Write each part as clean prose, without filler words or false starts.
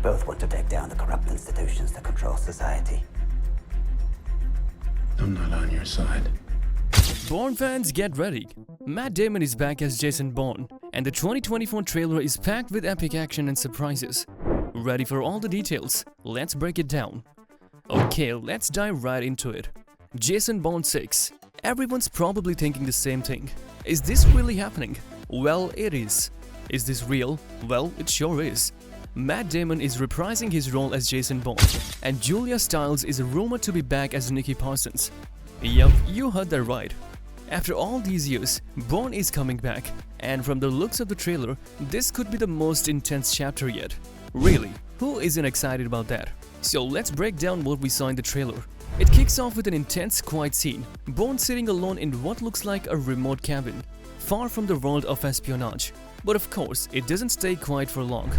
both want to take down the corrupt institutions that control society. I'm not on your side. Bourne fans, get ready! Matt Damon is back as Jason Bourne, and the 2024 trailer is packed with epic action and surprises. Ready for all the details? Let's break it down. Okay, let's dive right into it. Jason Bourne 6. Everyone's probably thinking the same thing. Is this really happening? Well, it is. Is this real? Well, it sure is. Matt Damon is reprising his role as Jason Bourne, and Julia Stiles is rumored to be back as Nikki Parsons. Yup, you heard that right. After all these years, Bourne is coming back, and from the looks of the trailer, this could be the most intense chapter yet. Really, who isn't excited about that? So let's break down what we saw in the trailer. It kicks off with an intense, quiet scene. Bourne sitting alone in what looks like a remote cabin, far from the world of espionage. But of course, it doesn't stay quiet for long.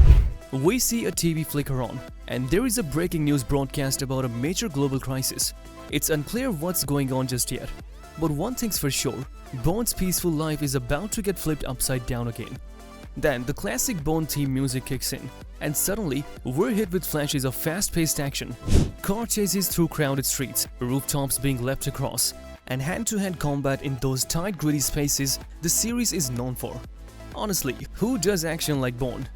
We see a TV flicker on, and there is a breaking news broadcast about a major global crisis. It's unclear what's going on just yet. But one thing's for sure, Bourne's peaceful life is about to get flipped upside down again. Then the classic Bourne theme music kicks in, and suddenly we're hit with flashes of fast-paced action. Car chases through crowded streets, rooftops being leapt across, and hand-to-hand combat in those tight, gritty spaces the series is known for. Honestly, who does action like Bourne?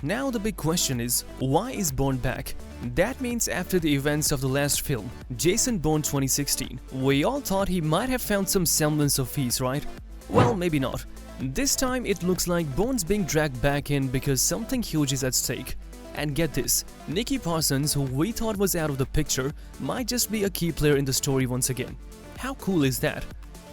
Now the big question is, why is Bourne back? That means after the events of the last film, Jason Bourne 2016, we all thought he might have found some semblance of peace, right? Well, maybe not. This time it looks like Bourne's being dragged back in because something huge is at stake. And get this, Nikki Parsons, who we thought was out of the picture, might just be a key player in the story once again. How cool is that?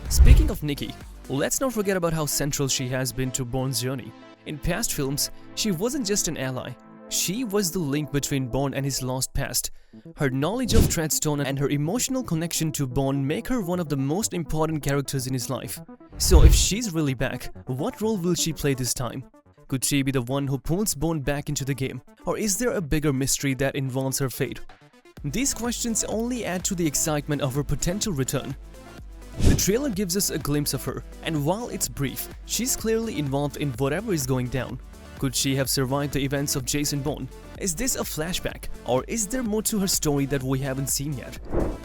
Speaking of Nikki, let's not forget about how central she has been to Bourne's journey. In past films, she wasn't just an ally. She was the link between Bourne and his lost past. Her knowledge of Treadstone and her emotional connection to Bourne make her one of the most important characters in his life. So if she's really back, what role will she play this time? Could she be the one who pulls Bourne back into the game? Or is there a bigger mystery that involves her fate? These questions only add to the excitement of her potential return. The trailer gives us a glimpse of her, and while it's brief, she's clearly involved in whatever is going down. Could she have survived the events of Jason Bourne? Is this a flashback, or is there more to her story that we haven't seen yet?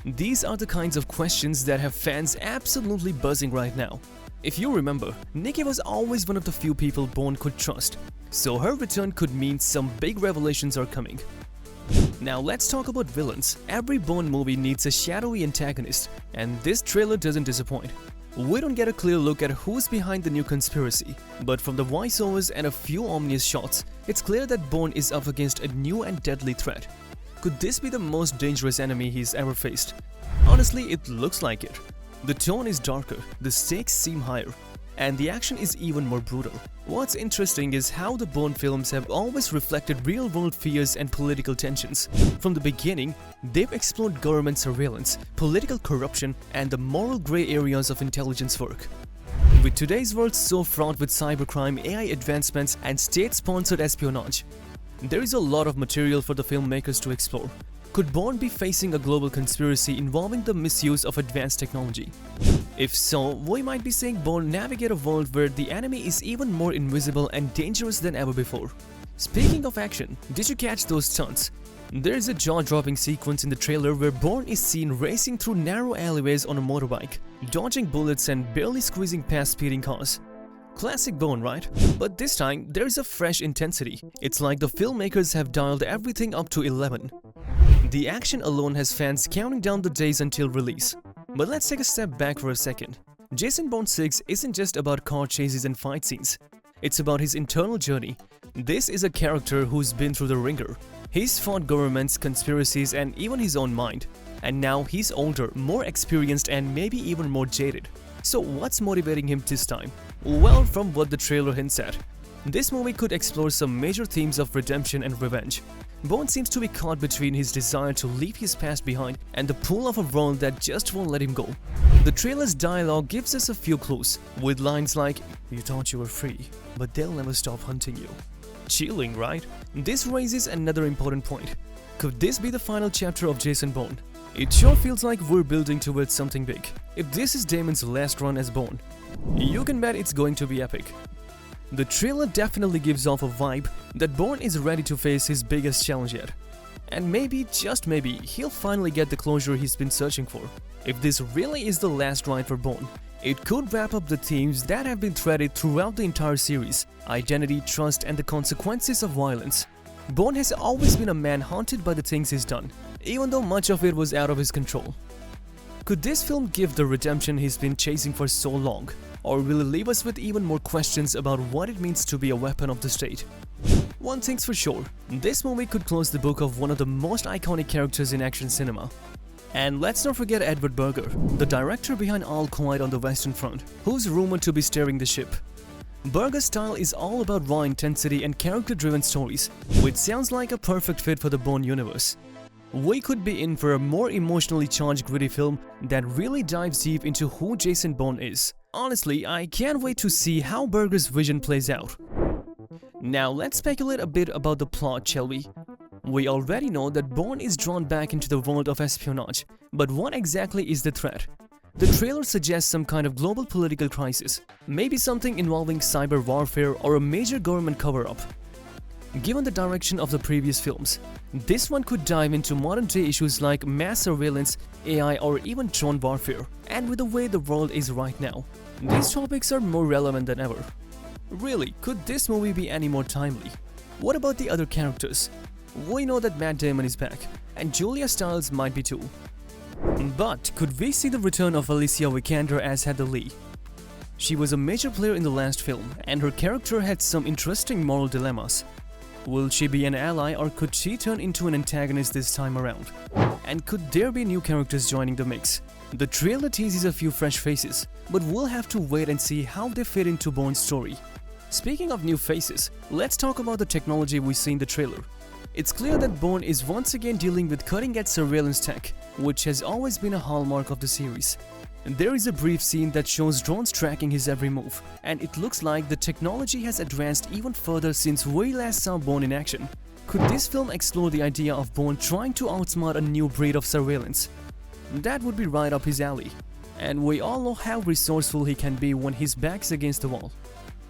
These are the kinds of questions that have fans absolutely buzzing right now. If you remember, Nikki was always one of the few people Bourne could trust, so her return could mean some big revelations are coming. Now let's talk about villains. Every Bourne movie needs a shadowy antagonist, and this trailer doesn't disappoint. We don't get a clear look at who's behind the new conspiracy, but from the voiceovers and a few ominous shots, it's clear that Bourne is up against a new and deadly threat. Could this be the most dangerous enemy he's ever faced? Honestly, it looks like it. The tone is darker, the stakes seem higher, and the action is even more brutal. What's interesting is how the Bourne films have always reflected real-world fears and political tensions. From the beginning, they've explored government surveillance, political corruption, and the moral gray areas of intelligence work. With today's world so fraught with cybercrime, AI advancements, and state-sponsored espionage, there is a lot of material for the filmmakers to explore. Could Bourne be facing a global conspiracy involving the misuse of advanced technology? If so, we might be seeing Bourne navigate a world where the enemy is even more invisible and dangerous than ever before. Speaking of action, did you catch those stunts? There is a jaw-dropping sequence in the trailer where Bourne is seen racing through narrow alleyways on a motorbike, dodging bullets and barely squeezing past speeding cars. Classic Bourne, right? But this time, there's a fresh intensity. It's like the filmmakers have dialed everything up to 11. The action alone has fans counting down the days until release. But let's take a step back for a second. Jason Bourne 6 isn't just about car chases and fight scenes. It's about his internal journey. This is a character who's been through the ringer. He's fought governments, conspiracies, and even his own mind. And now he's older, more experienced, and maybe even more jaded. So what's motivating him this time? Well, from what the trailer hints at, this movie could explore some major themes of redemption and revenge. Bourne seems to be caught between his desire to leave his past behind and the pull of a world that just won't let him go. The trailer's dialogue gives us a few clues, with lines like, "You thought you were free, but they'll never stop hunting you." Chilling, right? This raises another important point. Could this be the final chapter of Jason Bourne? It sure feels like we're building towards something big. If this is Damon's last run as Bourne, you can bet it's going to be epic. The trailer definitely gives off a vibe that Bourne is ready to face his biggest challenge yet. And maybe, just maybe, he'll finally get the closure he's been searching for. If this really is the last ride for Bourne, it could wrap up the themes that have been threaded throughout the entire series: identity, trust, and the consequences of violence. Bourne has always been a man haunted by the things he's done, even though much of it was out of his control. Could this film give the redemption he's been chasing for so long? Or will it leave us with even more questions about what it means to be a weapon of the state? One thing's for sure, this movie could close the book of one of the most iconic characters in action cinema. And let's not forget Edward Berger, the director behind All Quiet on the Western Front, who's rumored to be steering the ship. Berger's style is all about raw intensity and character-driven stories, which sounds like a perfect fit for the Bourne universe. We could be in for a more emotionally charged, gritty film that really dives deep into who Jason Bourne is. Honestly, I can't wait to see how Berger's vision plays out. Now let's speculate a bit about the plot, shall we? We already know that Bourne is drawn back into the world of espionage, but what exactly is the threat? The trailer suggests some kind of global political crisis, maybe something involving cyber warfare or a major government cover-up. Given the direction of the previous films, this one could dive into modern-day issues like mass surveillance, AI, or even drone warfare. And with the way the world is right now, these topics are more relevant than ever. Really, could this movie be any more timely? What about the other characters? We know that Matt Damon is back, and Julia Stiles might be too. But could we see the return of Alicia Vikander as Heather Lee? She was a major player in the last film, and her character had some interesting moral dilemmas. Will she be an ally, or could she turn into an antagonist this time around? And could there be new characters joining the mix? The trailer teases a few fresh faces, but we'll have to wait and see how they fit into Bourne's story. Speaking of new faces, let's talk about the technology we see in the trailer. It's clear that Bourne is once again dealing with cutting-edge surveillance tech, which has always been a hallmark of the series. There is a brief scene that shows drones tracking his every move, and it looks like the technology has advanced even further since we last saw Bourne in action. Could this film explore the idea of Bourne trying to outsmart a new breed of surveillance? That would be right up his alley, and we all know how resourceful he can be when his back's against the wall.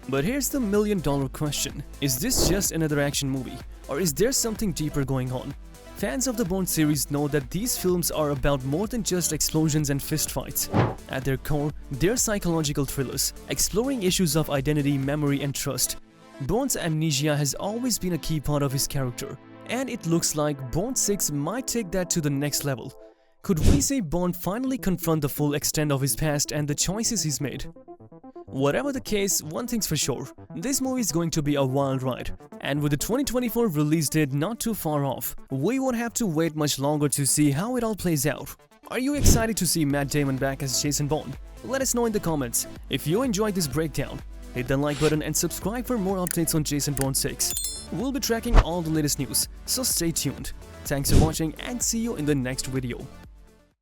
But here's the million-dollar question: is this just another action movie, or is there something deeper going on? Fans of the Bourne series know that these films are about more than just explosions and fistfights. At their core, they're psychological thrillers, exploring issues of identity, memory, and trust. Bourne's amnesia has always been a key part of his character, and it looks like Bourne 6 might take that to the next level. Could we see Bourne finally confront the full extent of his past and the choices he's made? Whatever the case, one thing's for sure, this movie is going to be a wild ride. And with the 2024 release date not too far off, we won't have to wait much longer to see how it all plays out. Are you excited to see Matt Damon back as Jason Bourne? Let us know in the comments. If you enjoyed this breakdown, hit the like button and subscribe for more updates on Jason Bourne 6. We'll be tracking all the latest news, so stay tuned. Thanks for watching and see you in the next video.